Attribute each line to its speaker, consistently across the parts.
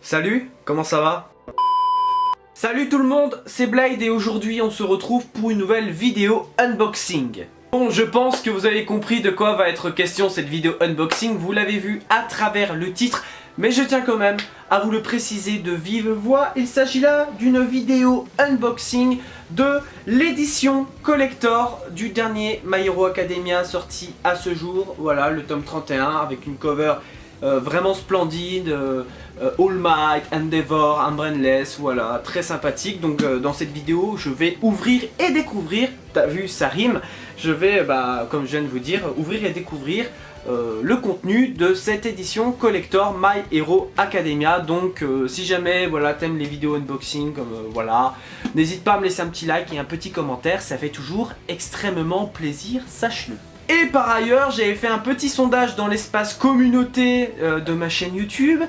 Speaker 1: Salut, comment ça va? Salut tout le monde, c'est Blade et aujourd'hui on se retrouve pour une nouvelle vidéo unboxing. Bon, je pense que vous avez compris de quoi va être question cette vidéo unboxing, vous l'avez vu à travers le titre, mais je tiens quand même à vous le préciser de vive voix. Il s'agit là d'une vidéo unboxing de l'édition collector du dernier My Hero Academia sorti à ce jour. Voilà, le tome 31 avec une cover vraiment splendide, All Might, Endeavor, Unbrainless, voilà, très sympathique. Donc dans cette vidéo, je vais ouvrir et découvrir, t'as vu, ça rime, je vais, comme je viens de vous dire, ouvrir et découvrir le contenu de cette édition collector My Hero Academia. Donc si jamais voilà, t'aimes les vidéos unboxing, voilà, n'hésite pas à me laisser un petit like et un petit commentaire, ça fait toujours extrêmement plaisir, sache-le. Et par ailleurs, j'avais fait un petit sondage dans l'espace communauté de ma chaîne YouTube.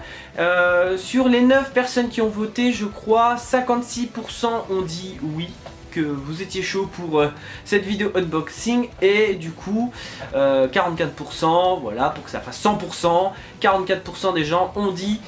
Speaker 1: Sur les 9 personnes qui ont voté, je crois, 56% ont dit oui, que vous étiez chaud pour cette vidéo unboxing. Et du coup, 44%, voilà, pour que ça fasse 100%, 44% des gens ont dit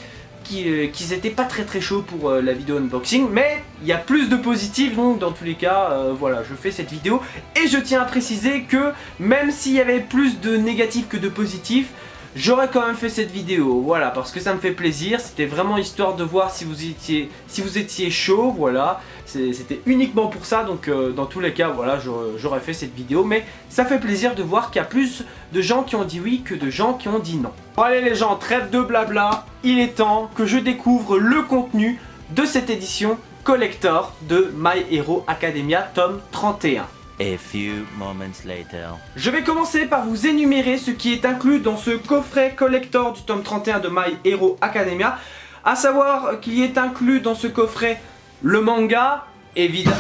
Speaker 1: qu'ils étaient pas très chauds pour la vidéo unboxing, mais il y a plus de positifs, donc dans tous les cas, voilà, je fais cette vidéo et je tiens à préciser que même s'il y avait plus de négatifs que de positifs, j'aurais quand même fait cette vidéo, voilà, parce que ça me fait plaisir, c'était vraiment histoire de voir si vous étiez chaud, voilà, c'était uniquement pour ça, donc dans tous les cas, voilà, j'aurais fait cette vidéo, mais ça fait plaisir de voir qu'il y a plus de gens qui ont dit oui que de gens qui ont dit non. Bon allez les gens, trêve de blabla, il est temps que je découvre le contenu de cette édition collector de My Hero Academia tome 31.
Speaker 2: A few moments later.
Speaker 1: Je vais commencer par vous énumérer ce qui est inclus dans ce coffret collector du tome 31 de My Hero Academia. À savoir qu'il y est inclus dans ce coffret le manga, évidemment.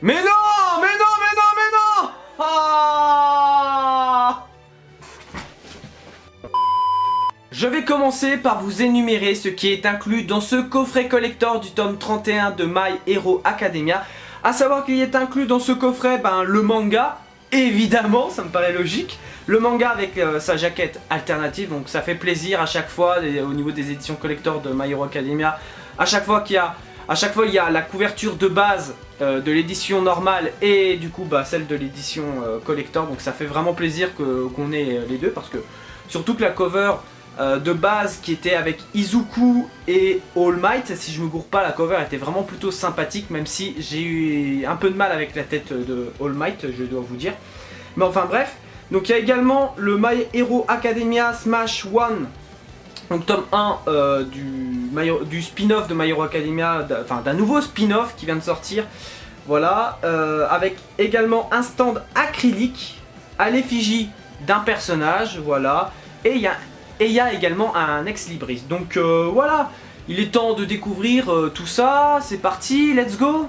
Speaker 1: Mais non, mais non, mais non, mais non ah. Je vais commencer par vous énumérer ce qui est inclus dans ce coffret collector du tome 31 de My Hero Academia. A savoir qu'il y est inclus dans ce coffret le manga, évidemment, ça me paraît logique. Le manga avec sa jaquette alternative, donc ça fait plaisir à chaque fois au niveau des éditions collector de My Hero Academia. À chaque fois il y a la couverture de base de l'édition normale et du coup celle de l'édition collector. Donc ça fait vraiment plaisir qu'on ait les deux, parce que surtout que la cover de base qui était avec Izuku et All Might, si je me gourre pas, la cover était vraiment plutôt sympathique, même si j'ai eu un peu de mal avec la tête de All Might, je dois vous dire. Mais enfin bref, donc il y a également le My Hero Academia Smash One, donc tome 1 du spin-off de My Hero Academia, enfin d'un nouveau spin-off qui vient de sortir, voilà, avec également un stand acrylique à l'effigie d'un personnage, voilà, et il y a également un ex-libris. Donc voilà, il est temps de découvrir tout ça, c'est parti, let's go.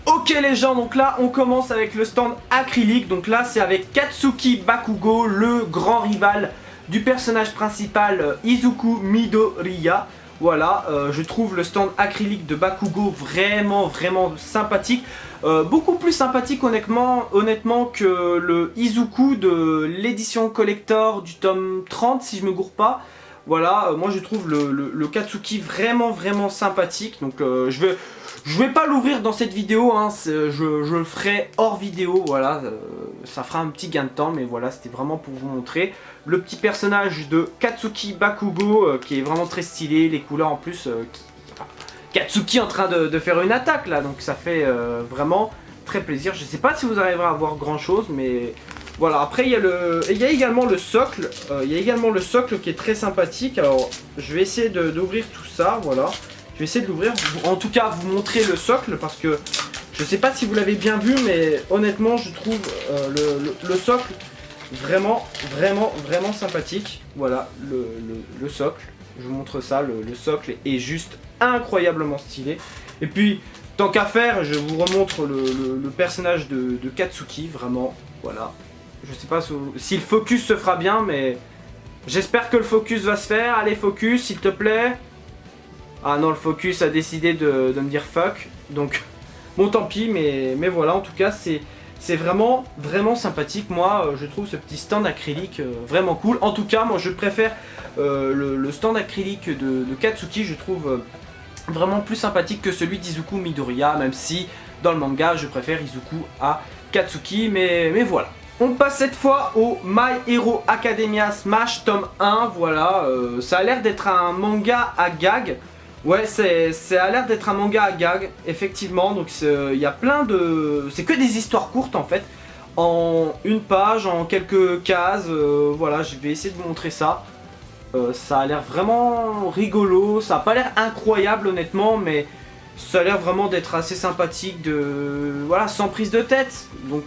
Speaker 1: Ok les gens, donc là on commence avec le stand acrylique, donc là c'est avec Katsuki Bakugo, le grand rival du personnage principal Izuku Midoriya. Voilà, je trouve le stand acrylique de Bakugo vraiment sympathique. Beaucoup plus sympathique honnêtement que le Izuku de l'édition collector du tome 30 si je me gourre pas. Voilà, moi je trouve le Katsuki vraiment sympathique. Donc je vais pas l'ouvrir dans cette vidéo, hein, je le ferai hors vidéo, voilà, ça fera un petit gain de temps, mais voilà, c'était vraiment pour vous montrer le petit personnage de Katsuki Bakugo qui est vraiment très stylé, les couleurs en plus, Katsuki en train de faire une attaque là, donc ça fait vraiment très plaisir. Je sais pas si vous arriverez à voir grand chose, mais voilà. Après il y a également le socle, qui est très sympathique. Alors je vais essayer d'ouvrir tout ça, voilà. Je vais essayer de l'ouvrir, en tout cas vous montrer le socle, parce que je sais pas si vous l'avez bien vu, mais honnêtement je trouve le socle vraiment sympathique. Voilà le socle, je vous montre ça, le socle est juste incroyablement stylé. Et puis tant qu'à faire, je vous remontre le personnage de Katsuki, vraiment, voilà. Je sais pas si le focus se fera bien, mais j'espère que le focus va se faire. Allez focus s'il te plaît. Ah non, le focus a décidé de me dire fuck, donc bon tant pis, mais voilà, en tout cas c'est vraiment sympathique. Moi je trouve ce petit stand acrylique vraiment cool. En tout cas moi je préfère le stand acrylique de Katsuki, je trouve vraiment plus sympathique que celui d'Izuku Midoriya, même si dans le manga je préfère Izuku à Katsuki, mais voilà. On passe cette fois au My Hero Academia Smash tome 1, voilà, ça a l'air d'être un manga à gag. Ouais, ça a l'air d'être un manga à gag, effectivement, donc il y a plein de... C'est que des histoires courtes en fait, en une page, en quelques cases, voilà, je vais essayer de vous montrer ça. Ça a l'air vraiment rigolo, ça a pas l'air incroyable honnêtement, mais ça a l'air vraiment d'être assez sympathique, voilà, sans prise de tête. Donc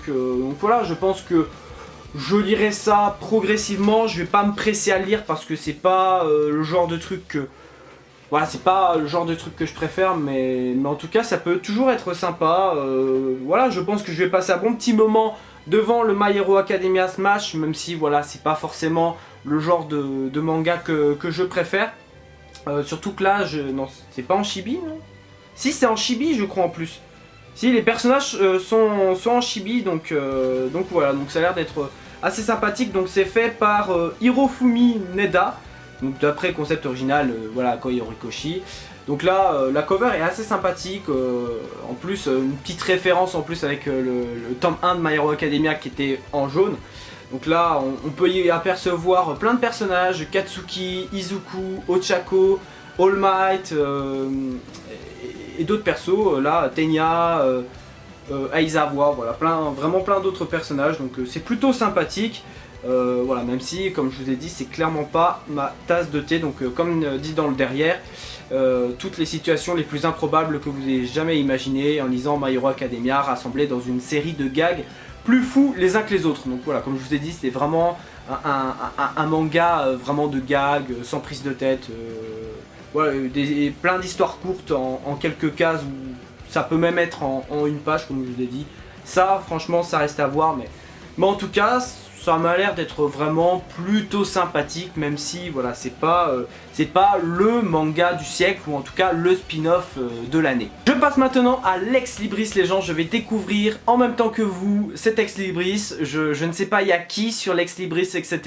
Speaker 1: voilà, je pense que je lirai ça progressivement, je vais pas me presser à le lire parce que c'est pas le genre de truc que... Voilà, c'est pas le genre de truc que je préfère, mais en tout cas ça peut toujours être sympa. Voilà, je pense que je vais passer un bon petit moment devant le My Hero Academia Smash, même si voilà, c'est pas forcément le genre de manga que je préfère. Surtout que là, non, c'est pas en chibi, non? Si, c'est en chibi, je crois en plus. Si, les personnages sont en chibi, donc voilà, donc ça a l'air d'être assez sympathique. Donc c'est fait par Hirofumi Neda. Donc d'après le concept original, voilà, Koi Horikoshi. Donc là, la cover est assez sympathique, en plus une petite référence en plus avec le tome 1 de My Hero Academia qui était en jaune. Donc là, on peut y apercevoir plein de personnages, Katsuki, Izuku, Ochako, All Might, et d'autres persos, là, Tenya, Aizawa, voilà, vraiment plein d'autres personnages, donc c'est plutôt sympathique. Voilà, même si, comme je vous ai dit, c'est clairement pas ma tasse de thé. Donc comme dit dans le derrière, toutes les situations les plus improbables que vous ayez jamais imaginées en lisant My Hero Academia rassemblées dans une série de gags plus fous les uns que les autres. Donc voilà, comme je vous ai dit, c'est vraiment un manga vraiment de gags, sans prise de tête. Voilà, plein d'histoires courtes en quelques cases, où ça peut même être en une page, comme je vous ai dit. Ça, franchement, ça reste à voir, mais en tout cas, ça m'a l'air d'être vraiment plutôt sympathique, même si voilà, c'est pas le manga du siècle, ou en tout cas le spin-off de l'année. Je passe maintenant à Lex Libris, les gens. Je vais découvrir en même temps que vous cet Ex Libris. Je ne sais pas il y a qui sur Lex Libris, etc.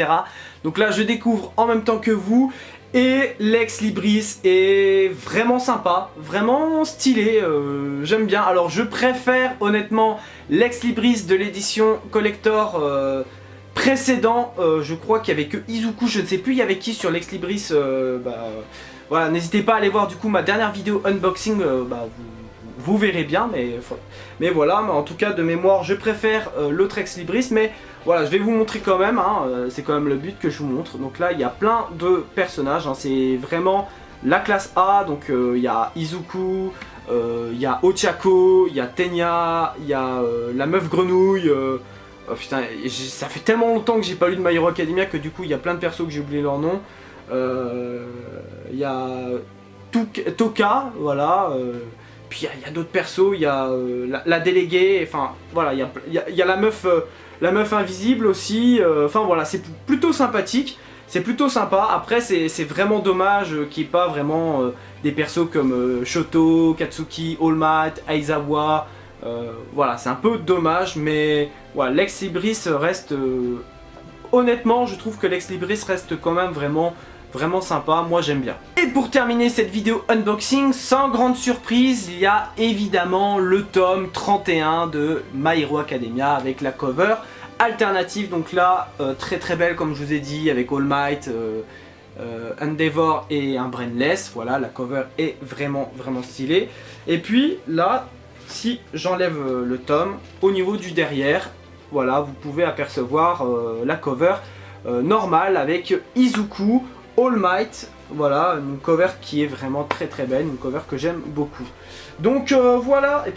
Speaker 1: Donc là je découvre en même temps que vous. Et Lex Libris est vraiment sympa, vraiment stylé, j'aime bien. Alors je préfère honnêtement Lex Libris de l'édition collector précédent, je crois qu'il y avait que Izuku, je ne sais plus il y avait qui sur Lex Libris, voilà, n'hésitez pas à aller voir du coup ma dernière vidéo unboxing, vous verrez bien, mais voilà, mais en tout cas de mémoire je préfère l'autre Ex Libris, mais voilà, je vais vous montrer quand même, hein, c'est quand même le but que je vous montre. Donc là il y a plein de personnages, hein, c'est vraiment la classe A, donc il y a Izuku, il y a Ochako, il y a Tenya, il y a la meuf grenouille, oh putain, ça fait tellement longtemps que j'ai pas lu de My Hero Academia que du coup il y a plein de persos que j'ai oublié leur nom. Il y a Toka, voilà, puis il y a d'autres persos, il y a la déléguée, enfin voilà, il y a la meuf invisible aussi, enfin voilà, c'est plutôt sympathique, c'est plutôt sympa. Après c'est vraiment dommage qu'il n'y ait pas vraiment des persos comme Shoto, Katsuki, All Might, Aizawa, voilà, c'est un peu dommage, mais voilà, Lex Libris reste, honnêtement je trouve que Lex Libris reste quand même vraiment sympa, moi j'aime bien. Et pour terminer cette vidéo unboxing, sans grande surprise, il y a évidemment le tome 31 de My Hero Academia avec la cover alternative. Donc là, très belle comme je vous ai dit, avec All Might, Endeavor et un Brainless. Voilà, la cover est vraiment stylée. Et puis là, si j'enlève le tome, au niveau du derrière, voilà, vous pouvez apercevoir la cover normale avec Izuku, All Might, voilà, une cover qui est vraiment très belle, une cover que j'aime beaucoup. Donc voilà, et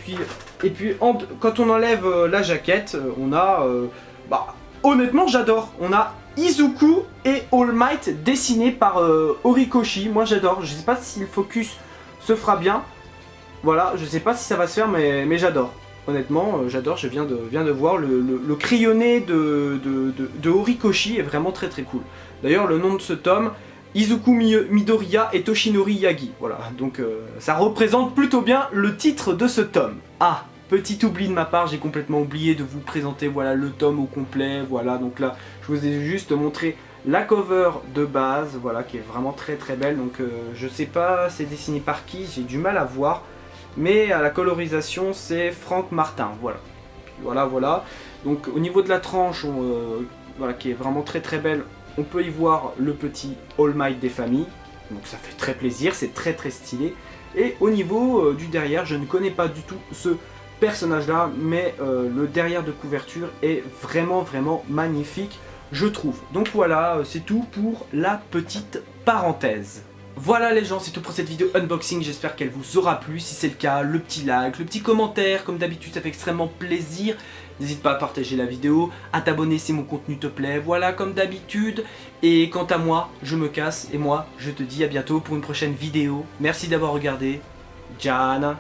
Speaker 1: puis quand on enlève la jaquette, on a, honnêtement j'adore, on a Izuku et All Might dessinés par Horikoshi, moi j'adore, je sais pas si le focus se fera bien, voilà, je sais pas si ça va se faire, mais j'adore. Honnêtement, j'adore, je viens de voir le crayonné de Horikoshi est vraiment très cool. D'ailleurs, le nom de ce tome, Izuku Midoriya et Toshinori Yagi. Voilà, donc ça représente plutôt bien le titre de ce tome. Ah, petit oubli de ma part, j'ai complètement oublié de vous présenter voilà, le tome au complet. Voilà, donc là, je vous ai juste montré La cover de base, voilà, qui est vraiment très très belle. Donc je sais pas c'est dessiné par qui, j'ai du mal à voir. Mais à la colorisation c'est Franck Martin, voilà. Puis voilà. Donc au niveau de la tranche, voilà, qui est vraiment très très belle, on peut y voir le petit All Might des familles. Donc ça fait très plaisir, c'est très très stylé. Et au niveau du derrière, je ne connais pas du tout ce personnage là, mais le derrière de couverture est vraiment magnifique, je trouve. Donc voilà, c'est tout pour la petite parenthèse. Voilà les gens, c'est tout pour cette vidéo unboxing, j'espère qu'elle vous aura plu. Si c'est le cas, le petit like, le petit commentaire, comme d'habitude ça fait extrêmement plaisir. N'hésite pas à partager la vidéo, à t'abonner si mon contenu te plaît, voilà comme d'habitude. Et quant à moi, je me casse et moi je te dis à bientôt pour une prochaine vidéo. Merci d'avoir regardé, Jana.